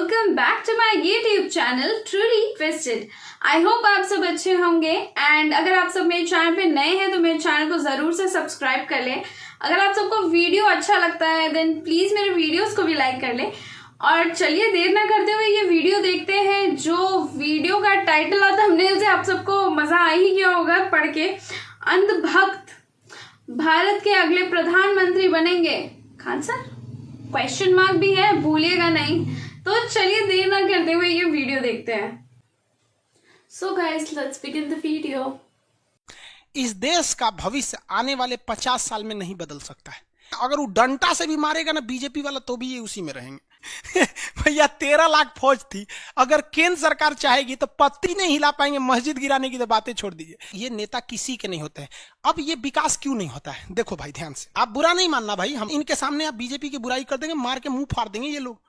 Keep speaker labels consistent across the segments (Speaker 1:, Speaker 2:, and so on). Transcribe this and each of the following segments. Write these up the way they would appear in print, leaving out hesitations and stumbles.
Speaker 1: Welcome back to my YouTube channel truly twisted. I hope आप सब अच्छे होंगे एंड अगर आप सब मेरे चैनल पे नए हैं तो मेरे चैनल को ज़रूर से सब्सक्राइब कर लें। अगर आप सबको वीडियो अच्छा लगता है देन प्लीज़ मेरे वीडियोस को भी लाइक कर लें। और चलिए देर ना करते हुए ये वीडियो देखते हैं। जो वीडियो का टाइटल और थंबनेल से आप सबको मज़ा आ ही गया होगा पढ़ के। अंधभक्त भारत के अगले प्रधानमंत्री बनेंगे खान सर? क्वेश्चन मार्क भी है, भूलिएगा नहीं। तो चलिए देर ना करते हुए ये वीडियो देखते हैं। So guys let's begin the video.
Speaker 2: इस देश का भविष्य आने वाले 50 साल में नहीं बदल सकता है। अगर वो डंडा से भी मारेगा ना बीजेपी वाला तो भी ये उसी में रहेंगे। भैया 13 लाख फौज थी, अगर केंद्र सरकार चाहेगी तो पत्ती नहीं हिला पाएंगे, मस्जिद गिराने की तो बातें छोड़ दीजिए। ये नेता किसी के नहीं होते हैं। अब ये विकास क्यों नहीं होता है देखो भाई ध्यान से, आप बुरा नहीं मानना भाई, हम इनके सामने आप बीजेपी की बुराई कर देंगे, मार के मुंह फाड़ देंगे ये लोग।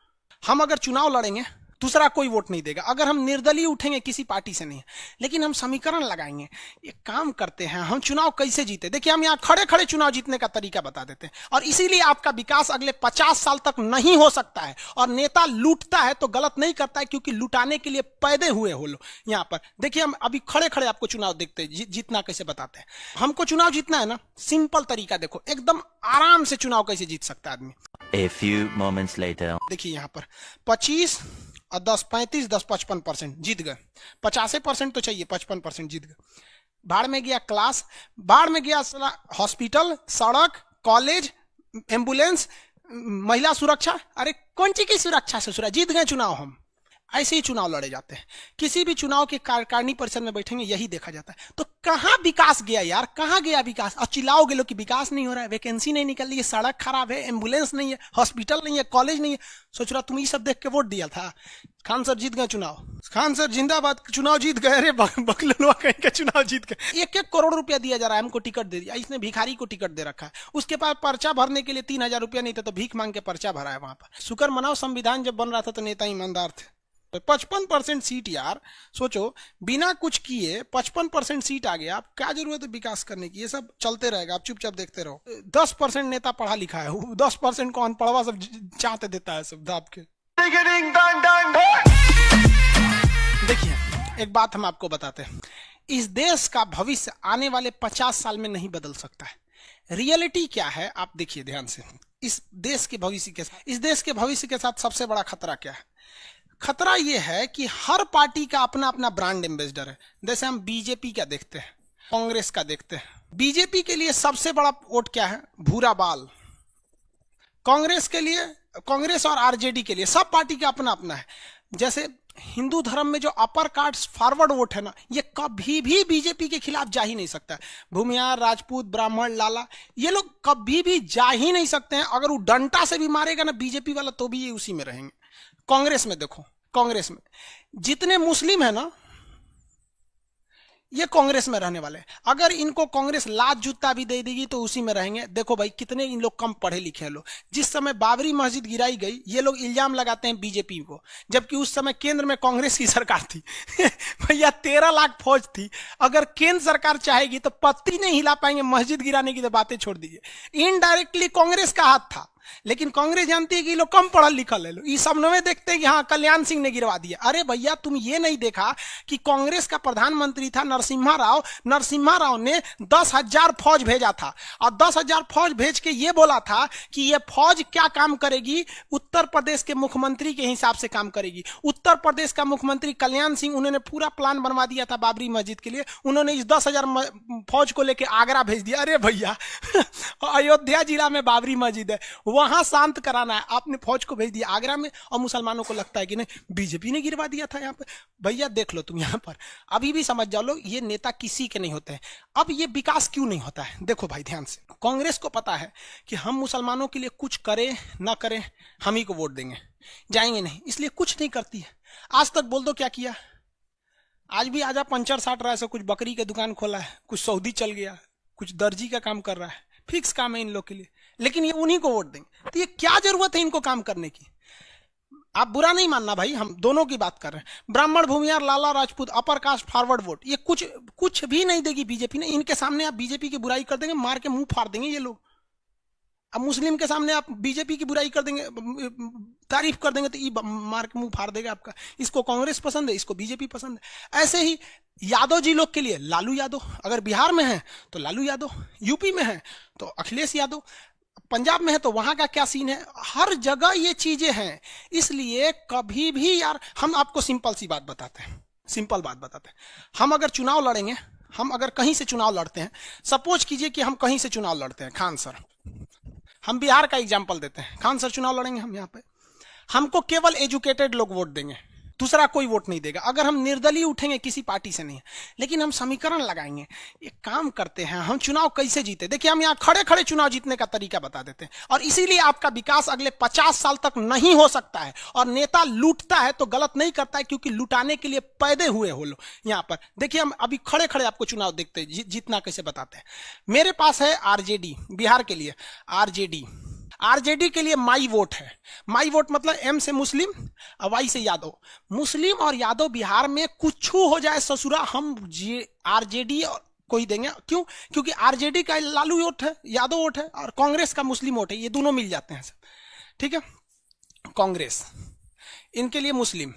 Speaker 2: हम अगर चुनाव लड़ेंगे दूसरा कोई वोट नहीं देगा, अगर हम निर्दलीय उठेंगे किसी पार्टी से नहीं, लेकिन हम समीकरण लगाएंगे। एक काम करते हैं, हम चुनाव कैसे जीते देखिए, हम यहाँ खड़े खड़े चुनाव जीतने का तरीका बता देते हैं। और इसीलिए आपका विकास अगले 50 साल तक नहीं हो सकता है। और नेता लूटता है तो गलत नहीं करता है, क्योंकि लुटाने के लिए पैदे हुए हो लो। यहाँ पर देखिए, हम अभी खड़े खड़े आपको चुनाव देखते हैं, जीतना कैसे बताते हैं। हमको चुनाव जीतना है ना, सिंपल तरीका देखो, एकदम आराम से चुनाव कैसे जीत सकता है आदमी।
Speaker 3: A few moments later.
Speaker 2: देखिए यहाँ पर 25 और 10 35 10 55% जीत गए। 50% तो चाहिए, 55% जीत गए। बाढ़ में गया क्लास, बाढ़ में गया हॉस्पिटल, सड़क, कॉलेज, एम्बुलेंस, महिला सुरक्षा। अरे कौन सी की सुरक्षा से जीत गए चुनाव हम। ऐसे ही चुनाव लड़े जाते हैं। किसी भी चुनाव के कार्यकारिणी परिषद में बैठेंगे यही देखा जाता है। तो कहाँ विकास गया यार, कहाँ गया विकास? और चिल्लाओगे लोग कि विकास नहीं हो रहा है, वैकेंसी नहीं निकल रही है, सड़क खराब है, एम्बुलेंस नहीं है, हॉस्पिटल नहीं है, कॉलेज नहीं है। सोच रहा तुम ये सब देख के वोट दिया था। खान सर जीत गए चुनाव, खान सर जिंदाबाद, चुनाव जीत गए। अरे बकलवा कहीं का चुनाव जीत गए। 1-1 करोड़ रुपया दिया जा रहा है, हमको टिकट दे दिया। इसने भिखारी को टिकट दे रखा है, उसके पास पर्चा भरने के लिए 3000 रुपया नहीं था तो भीख मांग के पर्चा भरा है वहां पर। शुक्र मनाओ संविधान जब बन रहा था तो नेता ईमानदार थे। 55% सीट यार, सोचो बिना कुछ किए 55% सीट आ गया। आप क्या जरूरत है विकास करने की? ये सब चलते रहेगा, आप चुपचाप देखते रहो। 10% नेता पढ़ा लिखा है, 10% को अनपढ़वा सब चाहते देता है सब दाब के। देखिए एक बात हम आपको बताते हैं, इस देश का भविष्य आने वाले 50 साल में नहीं बदल सकता है। रियलिटी क्या है आप देखिए ध्यान से। इस देश के भविष्य के साथ सबसे बड़ा खतरा क्या है? खतरा यह है कि हर पार्टी का अपना अपना ब्रांड एम्बेसडर है। जैसे हम बीजेपी का देखते हैं, कांग्रेस का देखते हैं। बीजेपी के लिए सबसे बड़ा वोट क्या है? भूरा बाल। कांग्रेस के लिए, कांग्रेस और आरजेडी के लिए, सब पार्टी का अपना अपना है। जैसे हिंदू धर्म में जो अपर कास्ट फॉरवर्ड वोट है ना, ये कभी भी बीजेपी के खिलाफ जा ही नहीं सकता है। भूमियार, राजपूत, ब्राह्मण, लाला, ये लोग कभी भी जा ही नहीं सकते हैं। अगर वो डंडा से भी मारेगा ना बीजेपी वाला तो भी ये उसी में रहेंगे। कांग्रेस में देखो, कांग्रेस में जितने मुस्लिम है ना ये कांग्रेस में रहने वाले हैं। अगर इनको कांग्रेस लात जूता भी दे देगी तो उसी में रहेंगे। देखो भाई कितने इन लोग कम पढ़े लिखे हैं लोग। जिस समय बाबरी मस्जिद गिराई गई ये लोग इल्जाम लगाते हैं बीजेपी को, जबकि उस समय केंद्र में कांग्रेस की सरकार थी। भैया 13 लाख फौज थी, अगर केंद्र सरकार चाहेगी तो पत्ती नहीं हिला पाएंगे, मस्जिद गिराने की तो बातें छोड़ दीजिए। इनडायरेक्टली कांग्रेस का हाथ था, लेकिन कांग्रेस जानती है कि लोग कम पढ़ल लिखल है। लोग इस सब में देखते हैं कि हाँ कल्याण सिंह ने गिरवा दिया। अरे भैया तुम ये नहीं देखा कि कांग्रेस का प्रधानमंत्री था नरसिम्हा राव ने 10,000 फौज भेजा था, और 10,000 फौज भेज के ये बोला था कि ये फौज क्या काम करेगी? उत्तर प्रदेश के मुख्यमंत्री के हिसाब से काम करेगी। उत्तर प्रदेश का मुख्यमंत्री कल्याण सिंह, उन्होंने पूरा प्लान बनवा दिया था बाबरी मस्जिद के लिए। उन्होंने इस 10,000 फौज को लेकर आगरा भेज दिया। अरे भैया अयोध्या जिला में बाबरी मस्जिद है, वहां शांत कराना है, आपने फौज को भेज दिया आगरा में, और मुसलमानों को लगता है कि नहीं बीजेपी ने गिरवा दिया था यहाँ पे। भैया देख लो तुम यहाँ पर, अभी भी समझ जाओ लोग, ये नेता किसी के नहीं होते हैं। अब ये विकास क्यों नहीं होता है देखो भाई ध्यान से। कांग्रेस को पता है कि हम मुसलमानों के लिए कुछ करें ना करें हम ही को वोट देंगे, जाएंगे नहीं, इसलिए कुछ नहीं करती है। आज तक बोल दो क्या किया? आज भी आजा पंचर साट रहा है, कुछ बकरी की दुकान खोला है, कुछ सऊदी चल गया, कुछ दर्जी का काम कर रहा है, फिक्स काम है इन लोग के लिए, लेकिन ये उन्हीं को वोट देंगे। तो ये क्या जरूरत है इनको काम करने की? आप बुरा नहीं मानना भाई, हम दोनों की बात कर रहे हैं। Brahmin, Bhumihar, Lala, Rajput, upper caste, forward vote, ये कुछ भी नहीं देगी बीजेपी ने। इनके सामने आप बीजेपी की बुराई कर देंगे, मार के मुंह फाड़ देंगे ये लोग। अब मुस्लिम के सामने आप बीजेपी की बुराई कर देंगे, तारीफ कर देंगे तो ये मार के मुंह फाड़ देगा आपका। इसको कांग्रेस पसंद है, इसको बीजेपी पसंद है। ऐसे ही यादव जी लोग के लिए लालू यादव, अगर बिहार में है तो लालू यादव, यूपी में है तो अखिलेश यादव, पंजाब में है तो वहां का क्या सीन है, हर जगह ये चीजें हैं। इसलिए कभी भी यार, हम आपको सिंपल सी बात बताते हैं, सिंपल बात बताते हैं। हम अगर चुनाव लड़ेंगे, हम अगर कहीं से चुनाव लड़ते हैं, सपोज कीजिए कि हम कहीं से चुनाव लड़ते हैं, खान सर, हम बिहार का एग्जाम्पल देते हैं, खान सर चुनाव लड़ेंगे हम यहाँ पे, हमको केवल एजुकेटेड लोग वोट देंगे, दूसरा कोई वोट नहीं देगा। अगर हम निर्दलीय उठेंगे, किसी पार्टी से नहीं, लेकिन हम समीकरण लगाएंगे, एक काम करते हैं, हम चुनाव कैसे जीते। देखिए, हम यहाँ खड़े खड़े चुनाव जीतने का तरीका बता देते हैं। और इसीलिए आपका विकास अगले 50 साल तक नहीं हो सकता है। और नेता लूटता है तो गलत नहीं करता है, क्योंकि लुटाने के लिए पैदे हुए हो लो। यहाँ पर देखिए, हम अभी खड़े खड़े आपको चुनाव देखते हैं, जीतना कैसे बताते हैं। मेरे पास है आरजेडी, बिहार के लिए आरजेडी, आरजेडी के लिए माई वोट है। माई वोट मतलब एम से मुस्लिम और वाई से यादव। मुस्लिम और यादव बिहार में कुछ हो जाए ससुरा, हम आरजेडी को ही देंगे। क्यों? क्योंकि आरजेडी का लालू वोट है, यादव वोट है, और कांग्रेस का मुस्लिम वोट है, ये दोनों मिल जाते हैं सब। ठीक है, कांग्रेस इनके लिए मुस्लिम,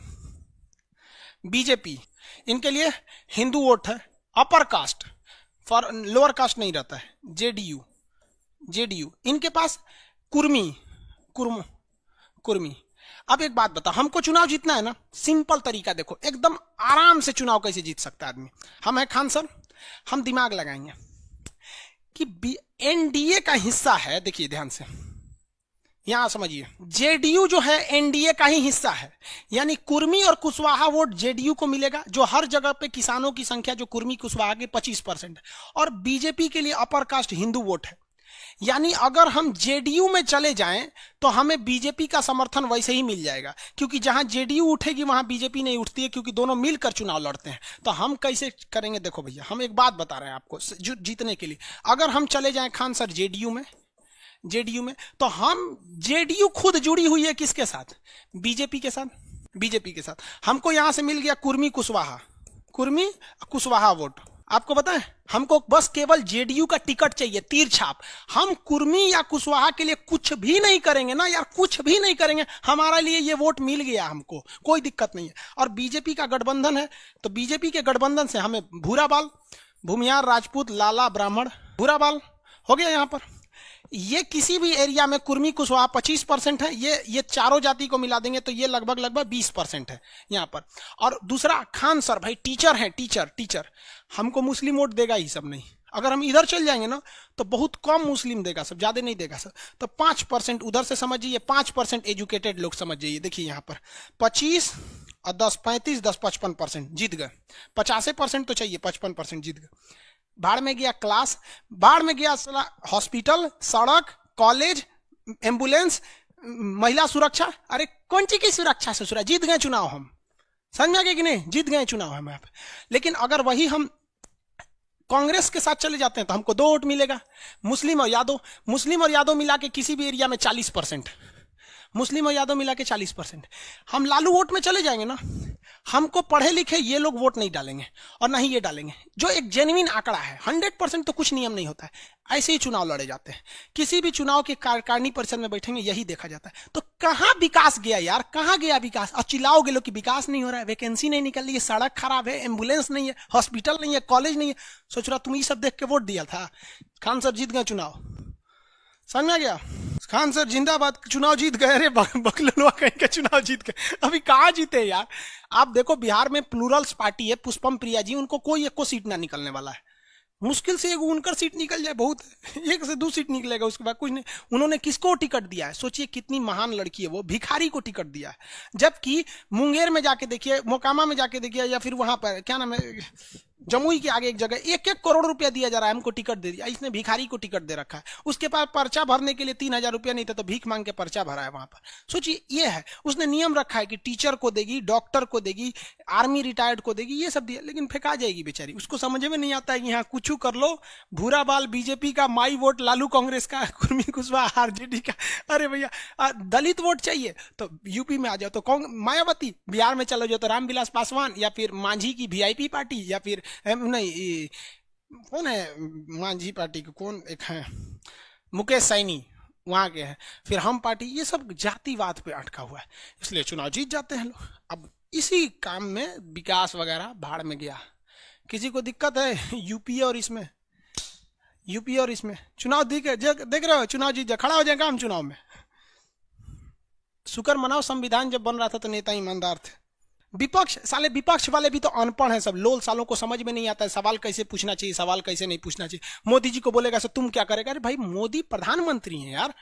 Speaker 2: बीजेपी इनके लिए हिंदू वोट है, upper caste, for lower caste नहीं रहता है, जेडीयू, जेडीयू इनके पास कुर्मी। अब एक बात बता, हमको चुनाव जीतना है ना, सिंपल तरीका देखो, एकदम आराम से चुनाव कैसे जीत सकता है आदमी। हम है खान सर, हम दिमाग लगाएंगे कि एनडीए का हिस्सा है। देखिए ध्यान से, यहां समझिए, जेडीयू जो है एनडीए का ही हिस्सा है, यानी कुर्मी और कुशवाहा वोट जेडीयू को मिलेगा, जो हर जगह पे किसानों की संख्या जो कुर्मी कुशवाहा के 25% है। और बीजेपी के लिए अपर कास्ट हिंदू वोट है, यानी अगर हम जेडीयू में चले जाएं तो हमें बीजेपी का समर्थन वैसे ही मिल जाएगा, क्योंकि जहां जेडीयू उठेगी वहां बीजेपी नहीं उठती है, क्योंकि दोनों मिलकर चुनाव लड़ते हैं। तो हम कैसे करेंगे? देखो भैया, हम एक बात बता रहे हैं आपको जीतने के लिए। अगर हम चले जाएं खान सर जेडीयू में, तो हम जेडीयू खुद जुड़ी हुई है किसके साथ? बीजेपी के साथ। हमको यहां से मिल गया कुर्मी कुशवाहा वोट। आपको पता है, हमको बस केवल जेडीयू का टिकट चाहिए, तीर छाप। हम कुर्मी या कुशवाहा के लिए कुछ भी नहीं करेंगे ना यार, कुछ भी नहीं करेंगे, हमारे लिए ये वोट मिल गया, हमको कोई दिक्कत नहीं है। और बीजेपी का गठबंधन है, तो बीजेपी के गठबंधन से हमें भूरा बाल, भूमियार, राजपूत, लाला, ब्राह्मण, भूरा बाल हो गया। यहाँ पर ये किसी भी एरिया में कुर्मी कुशवाहा 25% है, ये चारों जाति को मिला देंगे तो ये लगभग 20% है यहाँ पर। और दूसरा खान सर भाई टीचर है, टीचर हमको मुस्लिम वोट देगा ही सब नहीं। अगर हम इधर चल जाएंगे ना तो बहुत कम मुस्लिम देगा सब, ज्यादा नहीं देगा सब। तो 5% उधर से समझिए, 5% एजुकेटेड लोग समझ जाइए। देखिए यहाँ पर 25 और 10 35 10 55% जीत गए। 50% तो चाहिए, 55% जीत गए। बाढ़ में गया क्लास, बाढ़ में गया हॉस्पिटल, सड़क, कॉलेज, एम्बुलेंस, महिला सुरक्षा। अरे कौन सी की सुरक्षा ससुरा, जीत गए चुनाव हम, समझ में आ गया कि नहीं? जीत गए चुनाव हम यहाँ पे। लेकिन अगर वही हम कांग्रेस के साथ चले जाते हैं तो हमको 2 वोट मिलेगा, मुस्लिम और यादव मिला के किसी भी एरिया में 40%, मुस्लिम और यादव मिला के 40%। हम लालू वोट में चले जाएंगे ना, हमको पढ़े लिखे ये लोग वोट नहीं डालेंगे और ना ही ये डालेंगे, जो एक जेन्युइन आंकड़ा है। 100% तो कुछ नियम नहीं होता है, ऐसे ही चुनाव लड़े जाते हैं। किसी भी चुनाव के कार्यकारिणी परिषद में बैठेंगे, यही देखा जाता है। तो कहाँ विकास गया यार, कहाँ गया विकास? और चिल्लाओगे लोग कि विकास नहीं हो रहा है, वैकेंसी नहीं निकल रही है, सड़क खराब है, एम्बुलेंस नहीं है, हॉस्पिटल नहीं है, कॉलेज नहीं है। सोच रहा तुम ये सब देख के वोट दिया था। खान सर जीत गए चुनाव, समझ में आ गया? खान सर जिंदाबाद, चुनाव जीत गए। अरे बकलवा कहीं के चुनाव जीत गए, अभी कहाँ जीते यार? आप देखो बिहार में प्लूरल्स पार्टी है, पुष्पम प्रिया जी, उनको कोई एक को सीट ना निकलने वाला है। मुश्किल से एक उनकर सीट निकल जाए, बहुत 1 से 2 सीट निकलेगा, उसके बाद कुछ नहीं। उन्होंने किसको टिकट दिया है? सोचिए कितनी महान लड़की है वो, भिखारी को टिकट दिया है। जबकि मुंगेर में जाके देखिए, मोकामा में जाके देखिए, या फिर वहां पर क्या नाम है, जमुई के आगे एक जगह 1-1 करोड़ रुपया दिया जा रहा है, हमको टिकट दे दिया। इसने भिखारी को टिकट दे रखा है। उसके पास पर्चा भरने के लिए 3000 रुपया नहीं था, तो भीख मांग के पर्चा भरा है वहां पर। सोचिए ये है, उसने नियम रखा है कि टीचर को देगी, डॉक्टर को देगी, आर्मी रिटायर्ड को देगी, ये सब दिया, लेकिन फेंका जाएगी बेचारी। उसको समझ में नहीं आता है कि यहाँ कुछ कर लो, भूरा बाल बीजेपी का, माई वोट लालू कांग्रेस का, कुर्मी कुशवाहा आरजेडी का। अरे भैया दलित वोट चाहिए तो यूपी में आ जाओ तो मायावती, बिहार में चलो जाओ तो रामविलास पासवान, या फिर मांझी की वीआईपी पार्टी, या फिर नहीं कौन है मांझी पार्टी को, कौन एक है, मुकेश सैनी, वहां के हैं, फिर हम पार्टी, ये सब जातिवाद पे अटका हुआ है, इसलिए चुनाव जीत जाते हैं लोग। अब इसी काम में विकास वगैरह भाड़ में गया। किसी को दिक्कत है यूपी और इसमें चुनाव देख रहे हो, चुनाव जीत जा, खड़ा हो जाएगा हम चुनाव में। शुक्र मनाओ संविधान जब बन रहा था तो नेता ईमानदार थे। विपक्ष वाले भी तो अनपढ़ हैं सब, लोल सालों को समझ में नहीं आता है सवाल कैसे पूछना चाहिए, सवाल कैसे नहीं पूछना चाहिए। मोदी जी को बोलेगा सर तुम क्या करेगा, अरे भाई मोदी प्रधानमंत्री हैं यार,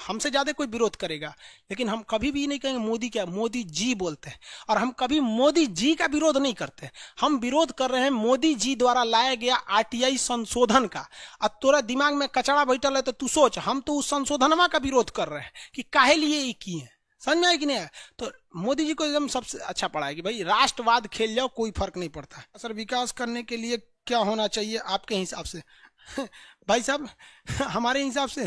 Speaker 2: हमसे ज्यादा कोई विरोध करेगा, लेकिन हम कभी भी नहीं कहेंगे मोदी क्या, मोदी जी बोलते हैं। और हम कभी मोदी जी का विरोध नहीं करते, हम विरोध कर रहे हैं मोदी जी द्वारा लाया गया आरटीआई संशोधन का। अब तोरा दिमाग में कचड़ा बैठल है तो तू सोच, हम तो उस संशोधनमा का विरोध कर रहे हैं कि काहे लिए ये किए हैं, समझ में आया कि नहीं आया। तो मोदी जी को एकदम सबसे अच्छा पड़ा है कि भाई राष्ट्रवाद खेल जाओ, कोई फर्क नहीं पड़ता। सर विकास करने के लिए क्या होना चाहिए आपके हिसाब से? भाई साहब हमारे हिसाब से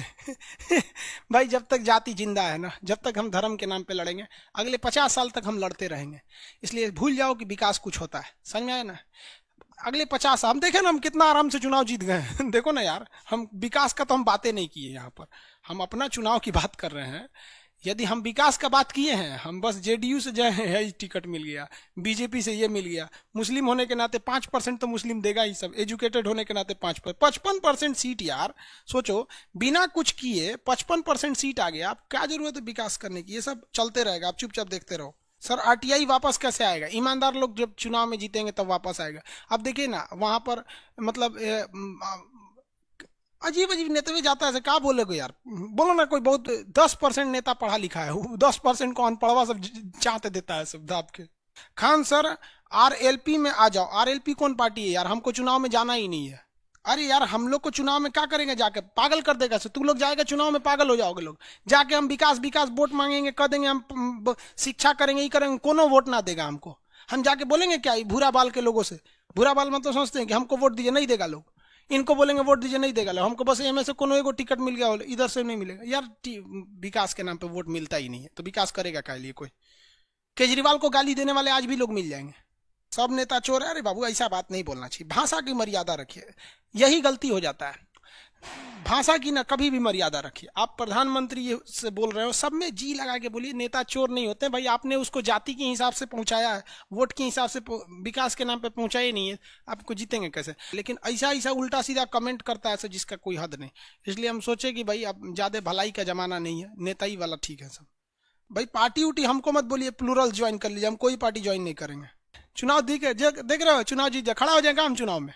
Speaker 2: भाई जब तक जाति जिंदा है ना, जब तक हम धर्म के नाम पे लड़ेंगे, अगले 50 साल तक हम लड़ते रहेंगे। इसलिए भूल जाओ कि विकास कुछ होता है, समझ में आया ना। अगले 50 हम देखें ना, हम कितना आराम से चुनाव जीत गए देखो ना यार, हम विकास का तो हम बातें नहीं किए, यहाँ पर हम अपना चुनाव की बात कर रहे हैं। यदि हम विकास का बात किए हैं, हम बस जेडीयू से जो है टिकट मिल गया, बीजेपी से ये मिल गया, मुस्लिम होने के नाते 5% तो मुस्लिम देगा ही सब, एजुकेटेड होने के नाते 55% सीट यार, सोचो बिना कुछ किए 55% सीट आ गया, आप क्या जरूरत है विकास करने की। ये सब चलते रहेगा, आप चुपचाप देखते रहो। सर आरटीआई वापस कैसे आएगा? ईमानदार लोग जब चुनाव में जीतेंगे तब वापस आएगा। अब देखिए ना वहां पर मतलब अजीब नेता भी जाता है, क्या बोलोगे यार, बोलो ना कोई बहुत 10% नेता पढ़ा लिखा है, 10% को अनपढ़वा सब चाहते देता है सब दाब के। खान सर आरएलपी में आ जाओ। आरएलपी कौन पार्टी है यार, हमको चुनाव में जाना ही नहीं है। अरे यार हम लोग को चुनाव में क्या करेंगे, जाके पागल कर देगा। तुम लोग जाएगा चुनाव में पागल हो जाओगे लोग, जाके हम विकास वोट मांगेंगे, कह देंगे हम शिक्षा करेंगे, ये करेंगे, कोनो वोट ना देगा हमको। हम जाके बोलेंगे क्या भूरा बाल के लोगों से, भूरा बाल मतलब समझते हैं कि हमको वोट दीजिए, नहीं देगा लोग। इनको बोलेंगे वोट दीजिए, नहीं देगा लोग। हमको बस एम से कोनो एगो टिकट मिल गया, इधर से नहीं मिलेगा यार। विकास के नाम पे वोट मिलता ही नहीं है, तो विकास करेगा क्या लिए कोई? केजरीवाल को गाली देने वाले आज भी लोग मिल जाएंगे, सब नेता चोर है। अरे बाबू ऐसा बात नहीं बोलना चाहिए, भाषा की मर्यादा रखिए, यही गलती हो जाता है। भाषा की ना कभी भी मर्यादा रखिए। आप प्रधानमंत्री से बोल रहे हो, सब में जी लगा के बोलिए। नेता चोर नहीं होते भाई, आपने उसको जाति के हिसाब से पहुंचाया है, वोट के हिसाब से विकास के नाम पे पहुंचाया नहीं है, आपको जीतेंगे कैसे? लेकिन ऐसा उल्टा सीधा कमेंट करता है जिसका कोई हद नहीं। इसलिए हम सोचे कि भाई अब ज्यादा भलाई का जमाना नहीं है, नेता ही वाला ठीक है सब। भाई पार्टी उटी हमको मत बोलिए, प्लूरल ज्वाइन कर लीजिए, हम कोई पार्टी ज्वाइन नहीं करेंगे। चुनाव देख रहे हो, चुनाव जीत जा, खड़ा हो जाएगा हम चुनाव में।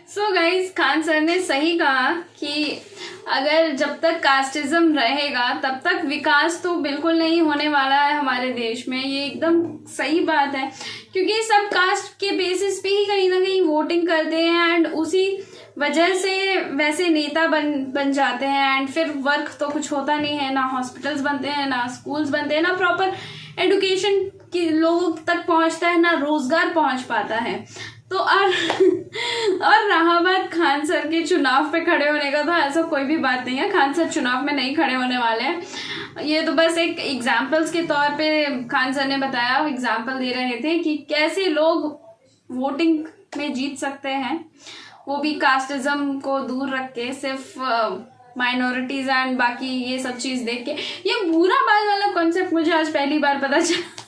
Speaker 1: सो गाइज खान सर ने सही कहा कि अगर जब तक कास्टिज्म रहेगा तब तक विकास तो बिल्कुल नहीं होने वाला है हमारे देश में। ये एकदम सही बात है, क्योंकि सब कास्ट के बेसिस पे ही कहीं ना कहीं वोटिंग करते हैं एंड उसी वजह से वैसे नेता बन जाते हैं। एंड फिर वर्क तो कुछ होता नहीं है, ना हॉस्पिटल्स बनते हैं, ना स्कूल्स बनते हैं, ना प्रॉपर एडुकेशन की लोगों तक पहुंचता है, ना रोजगार पहुंच पाता है। तो और रहा बात खान सर के चुनाव पे खड़े होने का, तो ऐसा कोई भी बात नहीं है, खान सर चुनाव में नहीं खड़े होने वाले हैं। ये तो बस एक एग्जाम्पल्स के तौर पे खान सर ने बताया, एग्जाम्पल दे रहे थे कि कैसे लोग वोटिंग में जीत सकते हैं, वो भी कास्टिज्म को दूर रख के, सिर्फ माइनॉरिटीज एंड बाकी ये सब चीज देख के। ये भूरा बाल वाला कॉन्सेप्ट मुझे आज पहली बार पता चला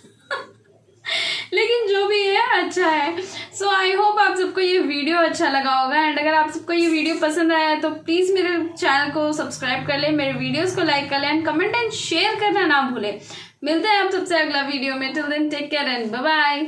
Speaker 1: लेकिन जो भी है अच्छा है। सो आई होप आप सबको ये वीडियो अच्छा लगा होगा। एंड अगर आप सबको ये वीडियो पसंद आया तो प्लीज़ मेरे चैनल को सब्सक्राइब कर ले, मेरे वीडियोस को लाइक कर ले एंड कमेंट एंड शेयर करना ना भूले। मिलते हैं आप सबसे अगला वीडियो में। Till then take care and bye bye.